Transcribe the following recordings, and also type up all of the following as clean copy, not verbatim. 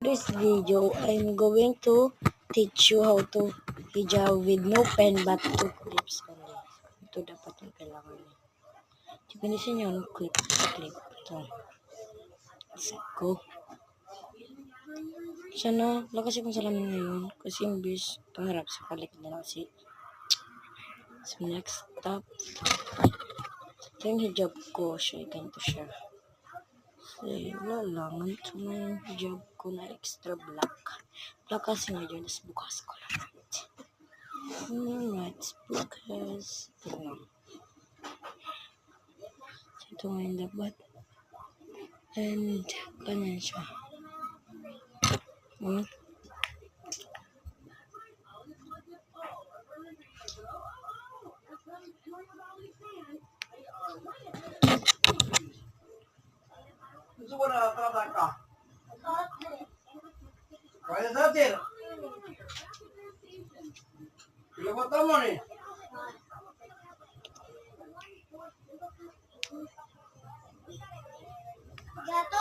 this video, I'm going to teach you how to hijab with no pen but 2 clips only. Ito dapat yung kailangan niya. Pinisin nyo yung clip. Ito. Set ko. Sana, lakasin kong salamin ngayon. Kasi imbis, pangarap sa palit na lang kasi. So, next step. Ito yung hijab ko. Ganito siya. Wala lang. Ito na yung hijab ko na extra black. Black kasi ngayon. Tapos bukas ko lang. Alright. Bukas. Ito lang. Ito ngayon dapat. And, ganyan siya. Gusto mo na trabaho ka? Kaya sa atin? Ilabat naman eh. Gato,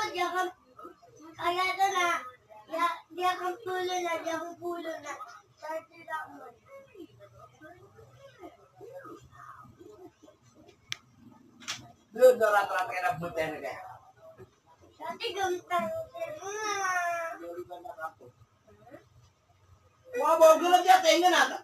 kaya to na, diya kang pulo na, sarti lang mo. Doon na rat-rat ka na buti na kaya. Sarti gamtang Mga bago lang dyan, tingnan natin.